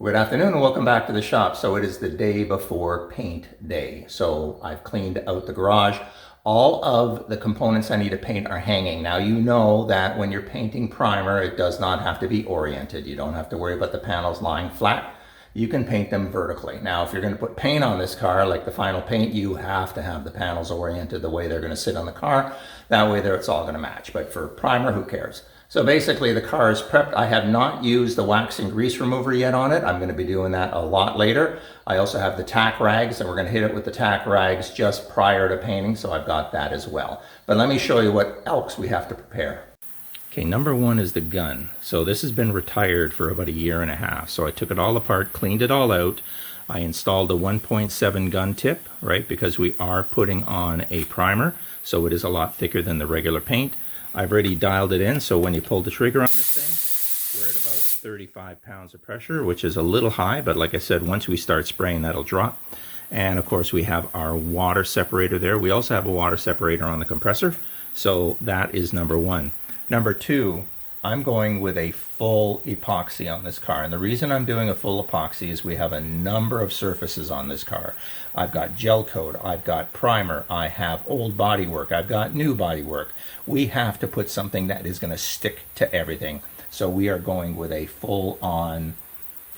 Good afternoon and welcome back to the shop. So it is the day before paint day. So I've cleaned out the garage. All of the components I need to paint are hanging. Now you know that when you're painting primer, it does not have to be oriented. You don't have to worry about the panels lying flat. You can paint them vertically. Now if you're going to put paint on this car, like the final paint, you have to have the panels oriented the way they're going to sit on the car. That way it's all going to match. But for primer, who cares? So basically the car is prepped. I have not used the wax and grease remover yet on it. I'm going to be doing that a lot later. I also have the tack rags and we're going to hit it with the tack rags just prior to painting. So I've got that as well. But let me show you what else we have to prepare. Okay, number one is the gun. So this has been retired for about a year and a half. So I took it all apart, cleaned it all out. I installed a 1.7 gun tip, right? Because we are putting on a primer. So it is a lot thicker than the regular paint. I've already dialed it in, so when you pull the trigger on this thing, we're at about 35 pounds of pressure, which is a little high, but like I said, once we start spraying, that'll drop. And of course, we have our water separator there. We also have a water separator on the compressor, so that is number one. Number two, I'm going with a full epoxy on this car. And the reason I'm doing a full epoxy is we have a number of surfaces on this car. I've got gel coat, I've got primer, I have old bodywork, I've got new bodywork. We have to put something that is going to stick to everything. So we are going with a full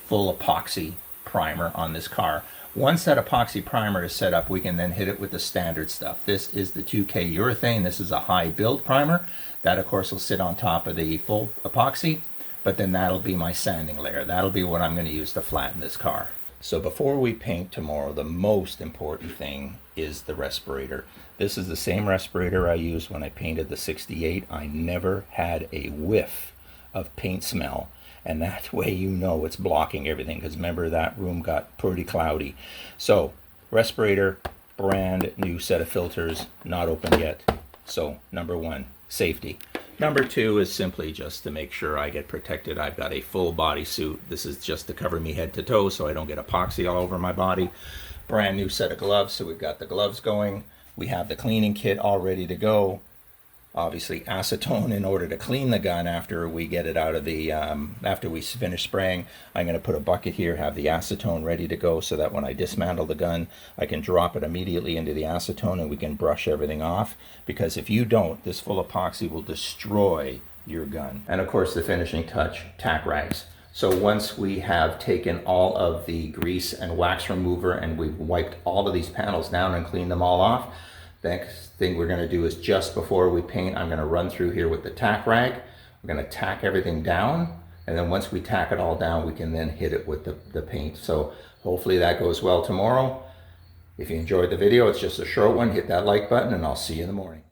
epoxy primer on this car. Once that epoxy primer is set up, we can then hit it with the standard stuff. This is the 2K urethane. This is a high build primer. That, of course, will sit on top of the full epoxy, but then that'll be my sanding layer. That'll be what I'm going to use to flatten this car. So before we paint tomorrow, the most important thing is the respirator. This is the same respirator I used when I painted the 68. I never had a whiff of paint smell. And that way you know it's blocking everything, because remember that room got pretty cloudy. So respirator, brand new set of filters, not open yet. So number one, safety. Number two is simply just to make sure I get protected. I've got a full body suit. This is just to cover me head to toe so I don't get epoxy all over my body. Brand new set of gloves, so we've got the gloves going. We have the cleaning kit all ready to go. Obviously acetone in order to clean the gun after we get it out of the, after we finish spraying. I'm going to put a bucket here, have the acetone ready to go so that when I dismantle the gun, I can drop it immediately into the acetone and we can brush everything off. Because if you don't, this full epoxy will destroy your gun. And of course the finishing touch, tack rags. So once we have taken all of the grease and wax remover and we've wiped all of these panels down and cleaned them all off, the next thing we're going to do is just before we paint, I'm going to run through here with the tack rag. We're going to tack everything down. And then once we tack it all down, we can then hit it with the paint. So hopefully that goes well tomorrow. If you enjoyed the video, it's just a short one. Hit that like button and I'll see you in the morning.